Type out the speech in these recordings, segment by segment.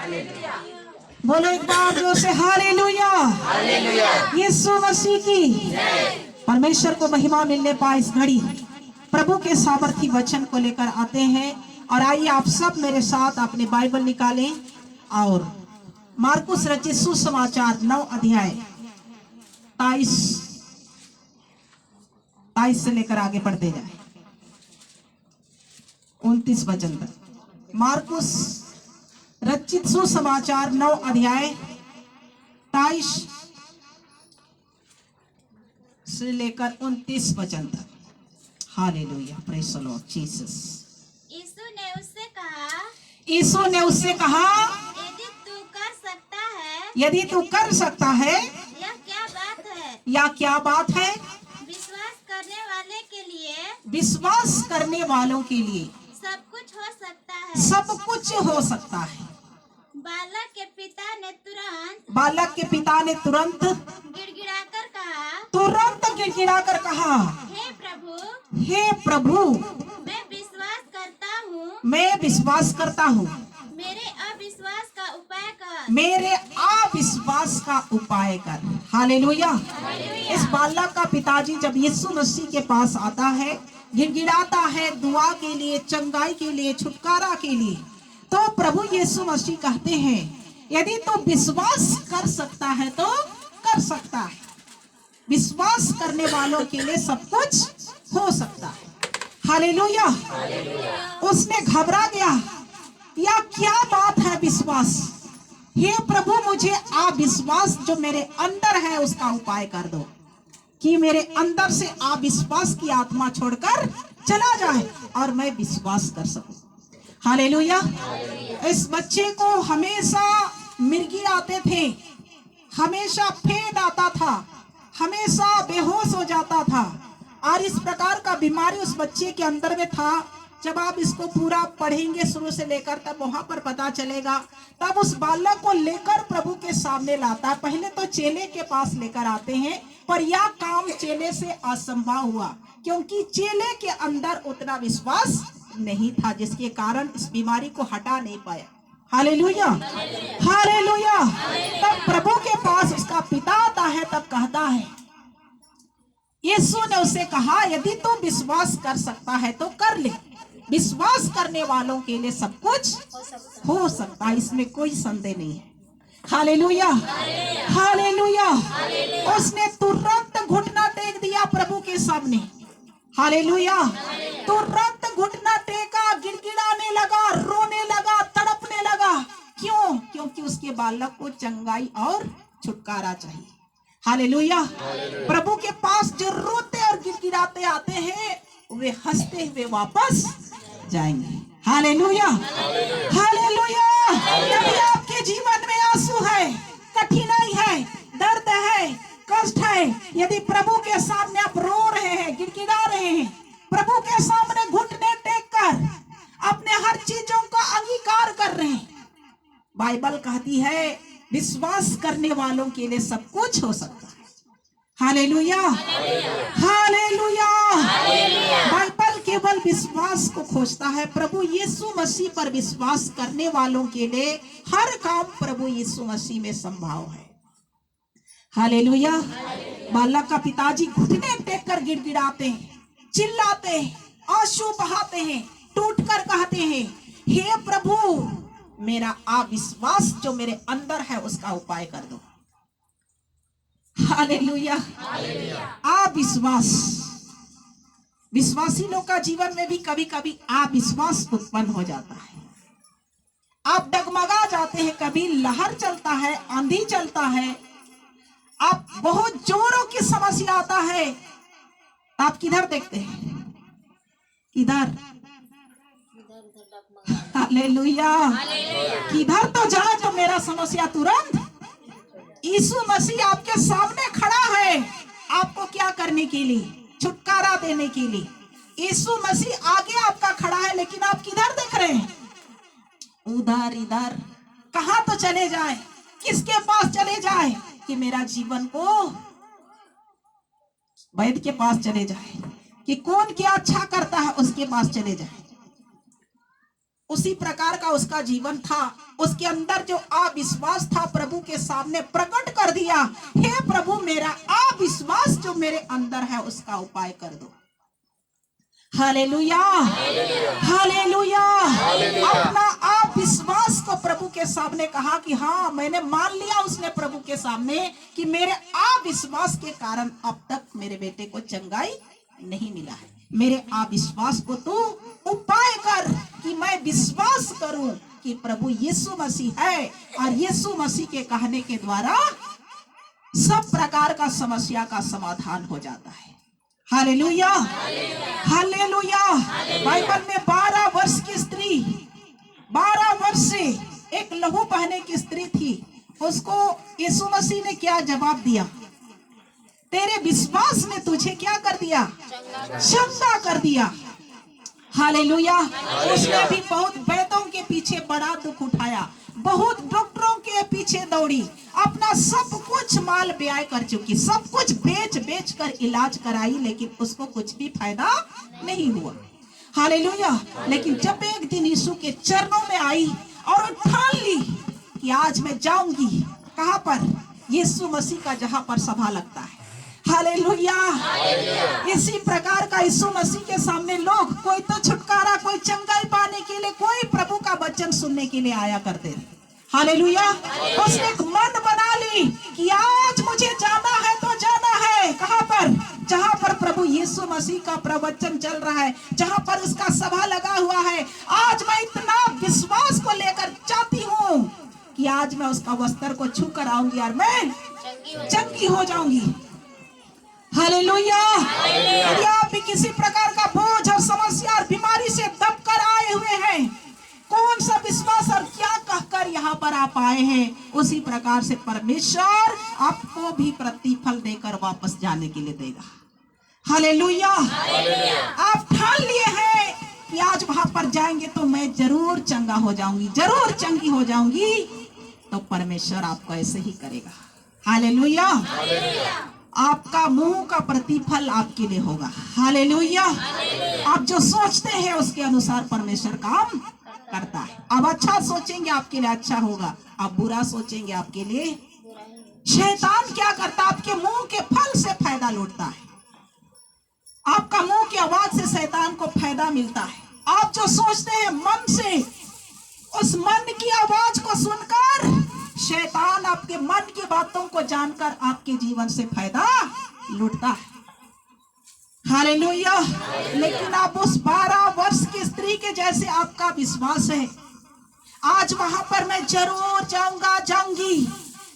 बोलो एक बार जोर से हालेलुया। यीशु मसीह की परमेश्वर को महिमा मिलने पाए इस घड़ी प्रभु के सामर्थी वचन को लेकर आते हैं। और आइए आप सब मेरे साथ अपने बाइबल निकालें और मार्कुस रचित सुसमाचार 9 अध्याय 23 से लेकर आगे बढ़ते जाए 29 वचन तक। मार्कुस रचित सुसमाचार 9 अध्याय 23 से लेकर 29 वचन तक। हालेलुया, प्रेज़ द लॉर्ड जीसस। यीशु ने उससे कहा यदि तू कर सकता है, यदि तू कर सकता है यह क्या बात है? या क्या बात है? विश्वास करने वाले के लिए विश्वास करने वालों के लिए सब कुछ हो सकता है। सब कुछ हो सकता है। बालक के पिता ने तुरंत गिड़गिड़ाकर कहा, हे प्रभु, मैं विश्वास करता हूँ, मेरे अविश्वास का उपाय कर। हालेलुया। इस बालक का पिताजी जब यीशु मसीह के पास आता है, गिड़गिड़ाता है दुआ के लिए, चंगाई के लिए, छुटकारा के लिए, तो प्रभु यीशु मसीह कहते हैं यदि तो विश्वास कर सकता है तो कर सकता है। विश्वास करने वालों के लिए सब कुछ हो सकता है। हालेलुया। उसने घबरा गया, या क्या बात है विश्वास? हे प्रभु, मुझे अविश्वास जो मेरे अंदर है उसका उपाय कर दो, कि मेरे अंदर से अविश्वास की आत्मा छोड़कर चला जाए और मैं विश्वास कर सकूं। हालेलुया। इस बच्चे को हमेशा मिर्गी आते थे, हमेशा फेंट आता था, हमेशा बेहोश हो जाता था, और इस प्रकार का बीमारी उस बच्चे के अंदर में था। जब आप इसको पूरा पढ़ेंगे शुरू से लेकर, तब वहां पर पता चलेगा। तब उस बालक को लेकर प्रभु के सामने लाता है। पहले तो चेले के पास लेकर आते हैं, पर यह काम चेले से असंभव हुआ, क्योंकि चेले के अंदर उतना विश्वास नहीं था, जिसके कारण इस बीमारी को हटा नहीं पाया। Hallelujah, hallelujah. तब प्रभु के पास उसका पिता आता है, तब कहता है, यीशु ने उसे कहा यदि तू विश्वास कर सकता है तो कर ले। विश्वास करने वालों के लिए सब कुछ हो सकता है, इसमें कोई संदेह नहीं है। Hallelujah, hallelujah. उसने तुरंत घुटना टेक दिया प्रभु के सामने। हालेलुया। तुरंत घुटना टेका, गिड़गिड़ाने लगा, रोने लगा, तड़पने लगा। क्यों? क्योंकि उसके बालक को चंगाई और छुटकारा चाहिए। हालेलुया। प्रभु के पास जो रोते और गिड़गिड़ाते आते हैं, वे हंसते हुए वापस जाएंगे। Hallelujah, hallelujah. यदि आपके जीवन में आंसू है, कठिनाई है, दर्द है, कष्ट है, यदि प्रभु के सामने आप रो रहे हैं, गिड़गिड़ा रहे हैं, प्रभु के सामने घुटने टेक कर अपने हर चीजों का अंगीकार कर रहे हैं, बाइबल कहती है विश्वास करने वालों के लिए सब कुछ हो सकता है। Hallelujah, hallelujah. बाइबल केवल विश्वास को खोजता है। प्रभु यीशु मसीह पर विश्वास करने वालों के लिए हर काम प्रभु यीशु मसीह में संभव है। हालेलुया। बालक का पिताजी घुटने टेक कर गिड़गिड़ाते हैं, चिल्लाते हैं, आंसू बहाते हैं, टूट कर कहते हैं, हे प्रभु, मेरा अविश्वास जो मेरे अंदर है उसका उपाय कर दो। हालेलुया। अविश्वास, विश्वासी लोग का जीवन में भी कभी कभी अविश्वास उत्पन्न हो जाता है। आप डगमगा जाते हैं, कभी लहर चलता है, आंधी चलता है, आप बहुत जोरों की समस्या आता है, आप किधर देखते हैं? किधर? हालेलुया। किधर तो जाए तो मेरा समस्या तुरंत। यीशु मसीह आपके सामने खड़ा है, आपको क्या करने के लिए? छुटकारा देने के लिए। यीशु मसीह आगे आपका खड़ा है, लेकिन आप किधर देख रहे हैं? उधर, इधर। कहां तो चले जाए, किसके पास चले जाए कि मेरा जीवन को वैद्य के पास चले जाए, कि कौन क्या अच्छा करता है उसके पास चले जाए। उसी प्रकार का उसका जीवन था। उसके अंदर जो अविश्वास था प्रभु के सामने प्रकट कर दिया, हे प्रभु मेरा अविश्वास जो मेरे अंदर है उसका उपाय कर दो। Hallelujah, hallelujah. अपना अविश्वास को प्रभु के सामने कहा कि हाँ, मैंने मान लिया उसने प्रभु के सामने कि मेरे अविश्वास के कारण अब तक मेरे बेटे को चंगाई नहीं मिला है। मेरे अविश्वास को तू उपाय कर कि मैं विश्वास करूं कि प्रभु यीशु मसीह है, और यीशु मसीह के कहने के द्वारा सब प्रकार का समस्या का समाधान हो जाता है। Hallelujah, hallelujah. बाइबल में 12 वर्ष की स्त्री, 12 वर्ष से एक लहू बहने की स्त्री थी, उसको यीशु मसीह ने क्या जवाब दिया? तेरे विश्वास ने तुझे क्या कर दिया? चंगा कर दिया। हालेलुया। उसने भी बहुत वैद्यों के पीछे बड़ा दुख उठाया, बहुत डॉक्टरों के पीछे दौड़ी, अपना सब कुछ माल व्यय कर चुकी, सब कुछ बेच बेच कर इलाज कराई, लेकिन उसको कुछ भी फायदा नहीं हुआ। हालेलुया। लेकिन जब एक दिन यीशु के चरणों में आई और ठान ली कि आज मैं जाऊंगी, कहां पर? यीशु मसीह का जहां पर सभा लगता है। हालेलुया। इसी प्रकार का यीशु मसीह के सामने लोग, कोई तो छुटकारा, कोई चंगाई पाने के लिए, कोई प्रभु का वचन सुनने के लिए आया करते थे। हालेलुया। उसने एक मन बना ली कि आज मुझे जाना है तो जाना है। कहां पर? जहां पर प्रभु यीशु मसीह का प्रवचन चल रहा है, जहां पर उसका सभा लगा हुआ है। आज मैं इतना विश्वास को लेकर जाती हूँ कि आज मैं उसका वस्त्र को छू कर आऊंगी और मैं चंगी हो जाऊंगी। हालेलुया। यदि आप भी किसी प्रकार का बोझ और समस्या और बीमारी से दब कर आए हुए हैं, कौन सा विश्वास और क्या कहकर यहाँ पर आप आए हैं, उसी प्रकार से परमेश्वर आपको भी प्रतिफल देकर वापस जाने के लिए देगा। हालेलुया। आप ठान लिए हैं कि आज वहां पर जाएंगे तो मैं जरूर चंगा हो जाऊंगी, जरूर चंगी हो जाऊंगी, तो परमेश्वर आपको ऐसे ही करेगा। हालेलुया। आपका मुंह का प्रतिफल आपके लिए होगा। हालेलुया। आप जो सोचते हैं उसके अनुसार परमेश्वर काम करता है। आप अच्छा सोचेंगे आपके लिए अच्छा होगा, आप बुरा सोचेंगे आपके लिए। शैतान क्या करता है? आपके मुंह के फल से फायदा लूटता है। आपका मुंह की आवाज से शैतान को फायदा मिलता है। आप जो सोचते हैं मन से, उस मन की आवाज को सुनकर शैतान आपके मन की बातों को जानकर आपके जीवन से फायदा लूटता है। हालेलुया। लेकिन आप उस 12 वर्ष की स्त्री के जैसे आपका विश्वास है, आज वहां पर मैं जरूर जाऊंगा, जाऊंगी।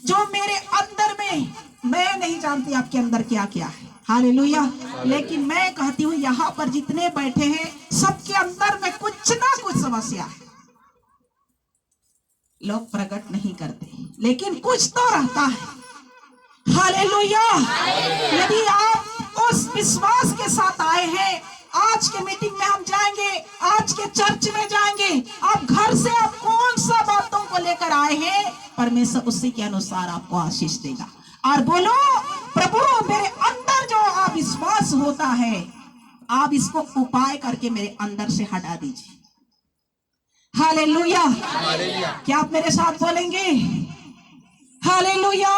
जो मेरे अंदर में, मैं नहीं जानती आपके अंदर क्या क्या है। हालेलुया। लेकिन मैं कहती हूँ यहाँ पर जितने बैठे हैं सबके अंदर में कुछ ना कुछ समस्या है। लोग प्रकट नहीं करते, लेकिन कुछ तो रहता है। हालेलुया। यदि आप उस विश्वास के साथ आए हैं, आज के मीटिंग में हम जाएंगे, आज के चर्च में जाएंगे, आप घर से आप कौन सा बातों को लेकर आए हैं, परमेश्वर उसी के अनुसार आपको आशीष देगा। और बोलो, प्रभु मेरे अंदर जो अविश्वास होता है, आप इसको उपाय करके मेरे अंदर से हटा दीजिए। हालेलुया। क्या आप मेरे साथ बोलेंगे? हालेलुया।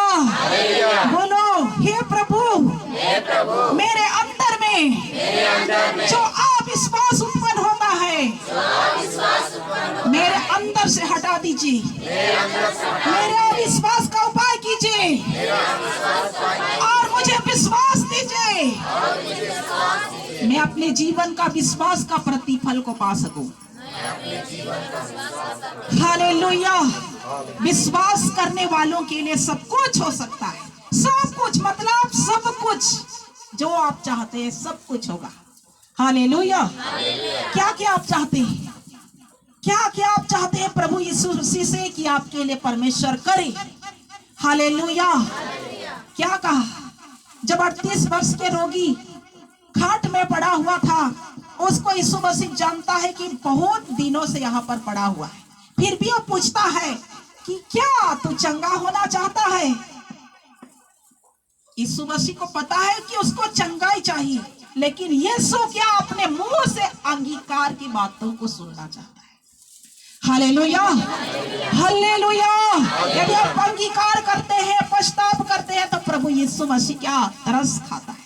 बोलो, हे प्रभु मेरे अंदर में जो अविश्वास उत्पन्न होता है, मेरे अंदर से हटा दीजिए। मेरे अविश्वास का उपाय कीजिए और मुझे विश्वास दीजिए, मैं अपने जीवन का विश्वास का प्रतिफल को पा सकूं। हालेलुया। विश्वास करने वालों के लिए सब कुछ हो सकता है। सब कुछ मतलब सब कुछ जो आप चाहते हैं सब कुछ होगा। हालेलुया। क्या क्या आप चाहते हैं? क्या क्या आप चाहते हैं प्रभु यीशु मसीह से कि आपके लिए परमेश्वर करे? हालेलुया। क्या कहा? जब 38 वर्ष के रोगी खाट में पड़ा हुआ था, उसको यीशु मसीह जानता है कि बहुत दिनों से यहाँ पर पड़ा हुआ है, फिर भी वो पूछता है कि क्या तू चंगा होना चाहता है? यीशु मसीह को पता है कि उसको चंगाई चाहिए, लेकिन यीशु क्या अपने मुंह से अंगीकार की बातों को सुनना चाहता है। Hallelujah, hallelujah. यदि आप अंगीकार करते हैं, पश्चाताप करते हैं, तो प्रभु यीशु मसीह क्या तरस खाता है।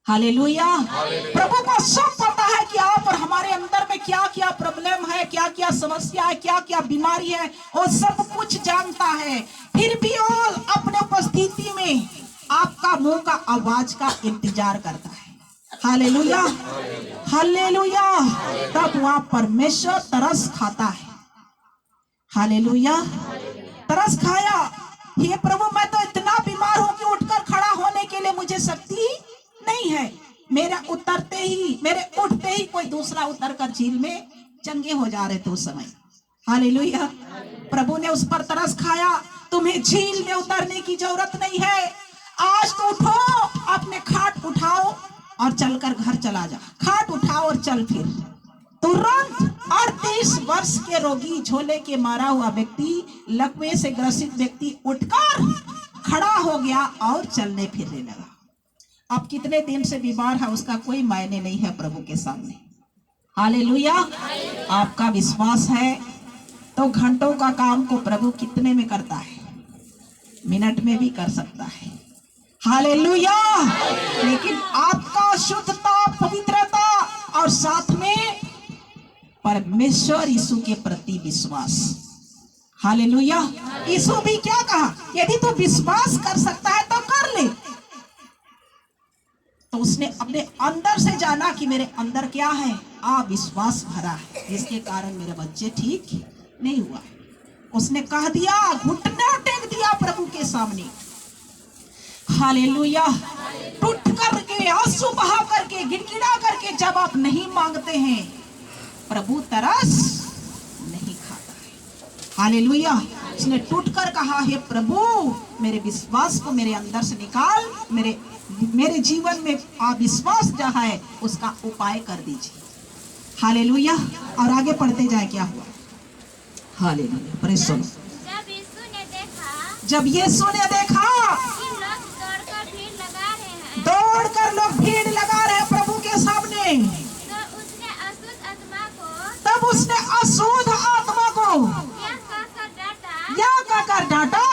हालेलुया। प्रभु को सब पता है कि आप और हमारे अंदर में क्या क्या प्रॉब्लम है, क्या क्या समस्या है, क्या क्या बीमारी है, वो सब कुछ जानता है। फिर भी वो अपने उपस्थिति में आपका मुंह का आवाज का इंतजार करता है। Hallelujah, hallelujah. तब वहां परमेश्वर तरस खाता है। हालेलुया, तरस खाया। हे प्रभु, मैं तो इतना बीमार हूं कि उठकर खड़ा होने के लिए मुझे शक्ति नहीं है। मेरे उठते ही कोई दूसरा उतरकर झील में चंगे हो जा रहे थे उस समय। हालेलुया। प्रभु ने उस पर तरस खाया। तुम्हें झील में उतरने की जरूरत नहीं है। आज तो उठो, अपने खाट उठाओ और चलकर घर चला जा। खाट उठाओ और चल। फिर तुरंत 38 वर्ष के रोगी, झोले के मारा हुआ व्यक्ति, लकवे से ग्रसित व्यक्ति उठकर खड़ा हो गया और चलने फिरने लगा। अब कितने दिन से बीमार है उसका कोई मायने नहीं है प्रभु के सामने। हालेलुया। आपका विश्वास है तो घंटों का काम को प्रभु कितने में करता है? मिनट में भी कर सकता है। हालेलुया। लेकिन आपका शुद्धता, पवित्रता और साथ में परमेश्वर यीशु के प्रति विश्वास। हालेलुया। यीशु भी क्या कहा? यदि तू विश्वास कर सकता है तो कर ले। तो उसने अपने अंदर से जाना कि मेरे अंदर क्या है? अविश्वास भरा है, जिसके कारण मेरे बच्चे ठीक नहीं हुआ। उसने कह दिया, घुटना टेक दिया प्रभु के सामने। हालेलुया। टूट करके, आंसू बहा करके, गिड़गिड़ा करके जब आप नहीं मांगते हैं, प्रभु तरस नहीं खाता है। हालेलुया। उसने टूटकर कहा, हे प्रभु, मेरे विश्वास को मेरे अंदर से निकाल। मेरे जीवन में अविश्वास जहाँ है उसका उपाय कर दीजिए। हालेलुया। और आगे पढ़ते जाए क्या हुआ। हालेलुया। Praise the Lord. जब यीशु ने देखा दौड़कर लोग भीड़ लगा रहे हैं प्रभु के सामने, तब उसने अशुद्ध आत्मा को यह कहकर डांटा,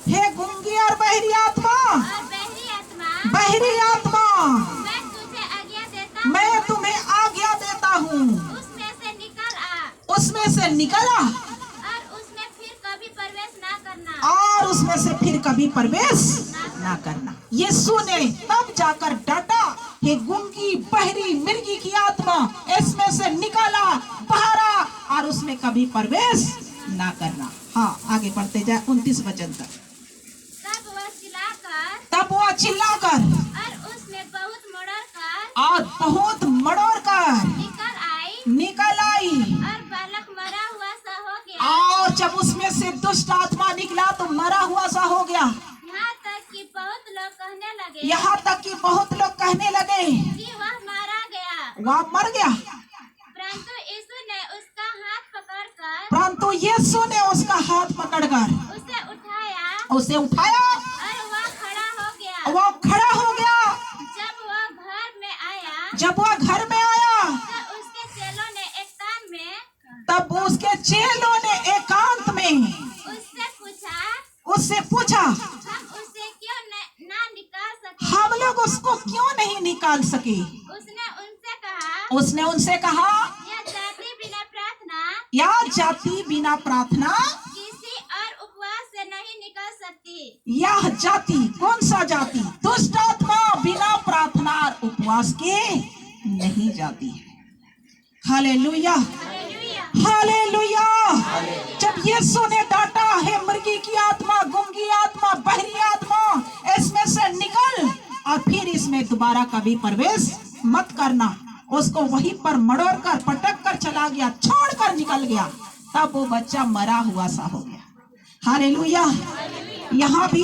हे गूंगी और बहरी आत्मा, बहरी आत्मा, मैं तुम्हें आज्ञा देता हूँ, उसमें से निकल आ और उसमें से फिर कभी प्रवेश ना करना। यीशु ने तब जाकर डांटा, हे गूंगी, बहरी, मिर्गी की आत्मा, इसमें से निकाला, बाहर आ और उसमें कभी प्रवेश ना करना। हाँ, आगे बढ़ते जाए 29 वचन तक। तब वह चिल्लाकर और बहुत मड़ोड़ कर निकल आई और जब उसमें से दुष्ट आत्मा निकला तो मरा हुआ सा हो गया। यहाँ तक कि बहुत लोग कहने लगे कि वह मारा गया, वह मर गया। परंतु यीशु ने उसका हाथ पकड़कर उसे उठाया और वह खड़ा हो गया। जब वह घर में आया तब उसके चेलों ने एकांत में उससे पूछा, हम लोग उसको क्यों नहीं निकाल सके? उसने उनसे कहा, यह जाति बिना प्रार्थना किसी और उपवास से नहीं निकल सकती। यह जाति, कौन सा जाति? दुष्ट आत्मा बिना प्रार्थना और उपवास के नहीं जाती है। Hallelujah, hallelujah. जब यीशु ने डांटा, हे मुर्गी की आत्मा, गूंगी आत्मा, बहरी आत्मा, इसमें से निकल और फिर इसमें दोबारा कभी प्रवेश मत करना, उसको वहीं पर मड़ोड़ कर पटक कर चला गया, छोड़कर निकल गया। तब वो बच्चा मरा हुआ सा हो गया। हालेलुया। यहाँ भी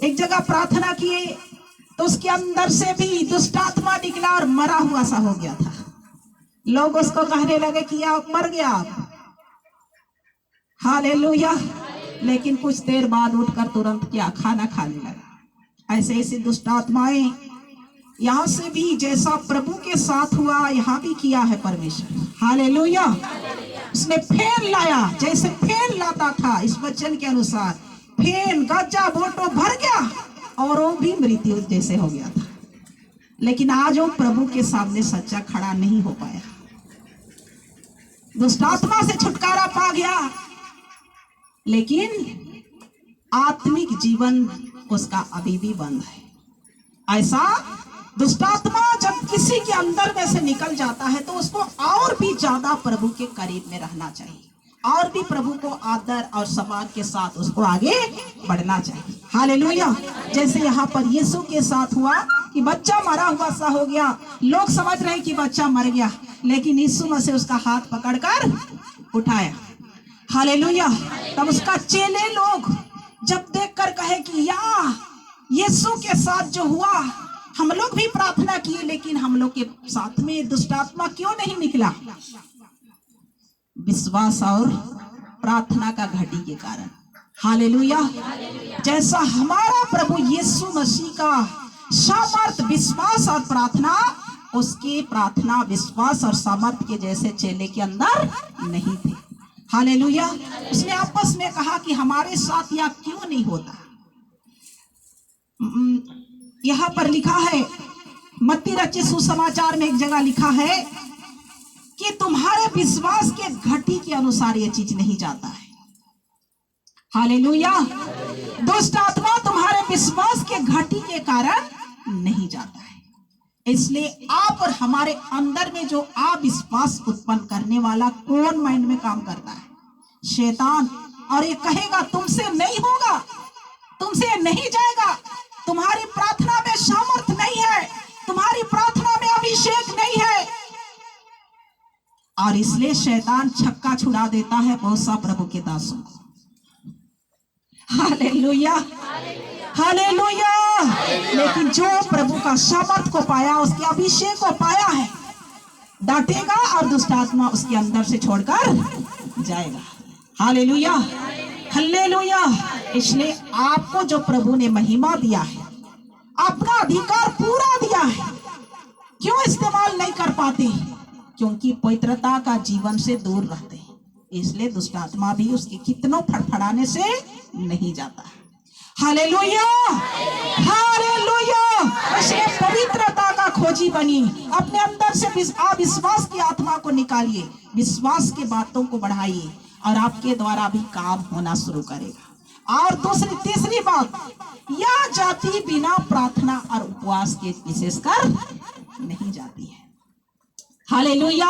एक जगह प्रार्थना किए तो उसके अंदर से भी दुष्ट आत्मा निकला और मरा हुआ सा हो गया था। लोग उसको कहने लगे कि आप मर गया। हालेलुया। लेकिन कुछ देर बाद उठकर तुरंत क्या खाना खाने लगा। ऐसे ऐसे दुष्ट आत्माएं यहाँ से भी जैसा प्रभु के साथ हुआ यहाँ भी किया है परमेश्वर। हालेलुया। उसने फेन लाया, जैसे फेन लाता था इस वचन के अनुसार, फेन गज्जा बोटो भर गया और वो भी मृत्यु जैसे हो गया था। लेकिन आज वो प्रभु के सामने सच्चा खड़ा नहीं हो पाया, दुष्ट आत्मा से छुटकारा पा गया, लेकिन आत्मिक जीवन उसका अभी भी बंद है। ऐसा दुष्टात्मा जब किसी के अंदर में से निकल जाता है तो उसको और भी ज्यादा प्रभु के करीब में रहना चाहिए, और भी प्रभु को आदर और सम्मान के साथ उसको आगे बढ़ना चाहिए। हालेलुया। जैसे यहाँ पर यीशु के साथ हुआ कि बच्चा मरा हुआ सा हो गया, लोग समझ रहे कि बच्चा मर गया, लेकिन यीशु मसीह उसका हाथ पकड़कर उठाया। हालेलुया। तब उसका चेले लोग जब देखकर कहे कि या यीशु के साथ जो हुआ, हम लोग भी प्रार्थना किए लेकिन हम लोग के साथ में दुष्टात्मा क्यों नहीं निकला? विश्वास और प्रार्थना का घटी के कारण। हालेलुया। जैसा हमारा प्रभु यीशु मसीह का सामर्थ विश्वास और प्रार्थना, उसके प्रार्थना विश्वास और सामर्थ के जैसे चेले के अंदर नहीं थे। हालेलुया। उसने आपस में कहा कि हमारे साथ यह क्यों नहीं होता। यहाँ पर लिखा है, मत्ती रचित सुसमाचार में एक जगह लिखा है कि तुम्हारे विश्वास के घटी के अनुसार यह चीज नहीं जाता है। हालेलुया। दुष्ट आत्मा तुम्हारे विश्वास के घटी के कारण नहीं जाता है। इसलिए आप और हमारे अंदर में जो अविश्वास उत्पन्न करने वाला कौन माइंड में काम करता है? शैतान। और ये कहेगा तुमसे नहीं होगा, तुमसे नहीं जाएगा, तुम्हारी प्रार्थना में सामर्थ्य नहीं है, तुम्हारी प्रार्थना में अभिषेक नहीं है। और इसलिए शैतान छक्का छुड़ा देता है बहुत सा प्रभु के दासों को। हालेलुया। हालेलुया। लेकिन जो प्रभु का सामर्थ को पाया, उसके अभिषेक को पाया है, डांटेगा और दुष्ट आत्मा उसके अंदर से छोड़कर जाएगा। हालेलुया। हालेलुया। इसलिए आपको जो प्रभु ने महिमा दिया है, अपना अधिकार पूरा दिया है, क्यों इस्तेमाल नहीं कर पाते? क्योंकि पवित्रता का जीवन से दूर रहते हैं। इसलिए दुष्ट आत्मा भी उसके कितनों फड़फड़ाने से नहीं जाता है। हालेलुया। हालेलुया। इसलिए पवित्रता का खोजी बनी, अपने अंदर से अविश्वास की आत्मा को निकालिए, विश्वास की बातों को बढ़ाइए और आपके द्वारा भी काम होना शुरू करेगा। और दूसरी तीसरी बात, यह जाति बिना प्रार्थना और उपवास के विशेषकर नहीं जाती है। हालेलुया।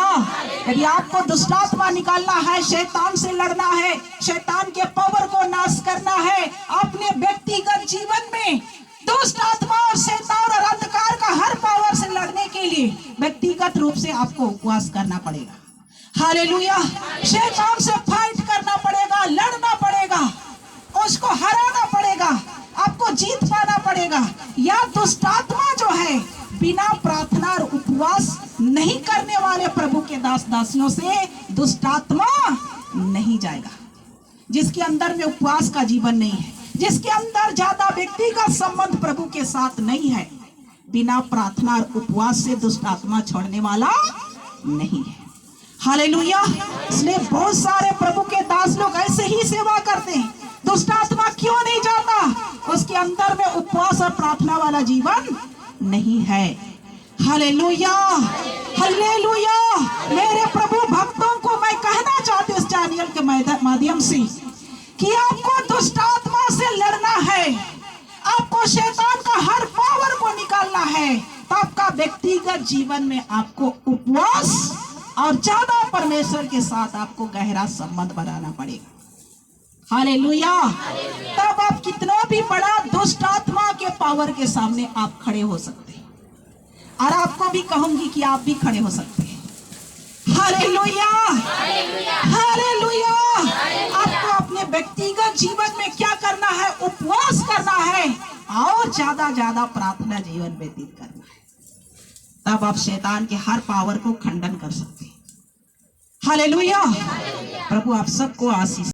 यदि आपको दुष्टात्मा निकालना है, शैतान से लड़ना है, शैतान के पावर को नाश करना है, अपने व्यक्तिगत जीवन में दुष्ट आत्मा और शैतान और अंधकार का हर पावर से लड़ने के लिए व्यक्तिगत रूप से आपको उपवास करना पड़ेगा। हालेलुया। शैतान से फाइट करना पड़ेगा, लड़ना पड़ेगा, उसको हराना पड़ेगा, आपको जीत पाना पड़ेगा। या दुष्ट आत्मा जो है बिना प्रार्थना और उपवास नहीं करने वाले प्रभु के दास दासियों से दुष्ट आत्मा नहीं जाएगा। जिसके अंदर में उपवास का जीवन नहीं है, जिसके अंदर ज्यादा व्यक्तिगत संबंध प्रभु के साथ नहीं है, बिना प्रार्थना और उपवास से दुष्ट आत्मा छोड़ने वाला नहीं है। हालेलुया। इसलिए बहुत सारे प्रभु के दास लोग ऐसे ही सेवा करते हैं। दुष्ट आत्मा क्यों नहीं जाता? उसके अंदर में उपवास और प्रार्थना वाला जीवन नहीं है। हालेलुया। हालेलुया। मेरे प्रभु भक्तों को मैं कहना चाहती हूँ इस चैनल के माध्यम से कि आपको दुष्ट आत्मा से लड़ना है, आपको शैतान का हर पावर को निकालना है, तो आपका व्यक्तिगत जीवन में आपको उपवास और ज्यादा परमेश्वर के साथ आपको गहरा संबंध बनाना पड़ेगा। हालेलुया। तब आप कितना भी बड़ा दुष्ट आत्मा के पावर के सामने आप खड़े हो सकते हैं। और आपको भी कहूंगी कि आप भी खड़े हो सकते हैं। हालेलुया। हालेलुया। आपको अपने व्यक्तिगत जीवन में क्या करना है? उपवास करना है और ज्यादा प्रार्थना जीवन व्यतीत करना है। तब आप शैतान के हर पावर को खंडन कर सकते हैं। हालेलुया। प्रभु आप सबको आशीष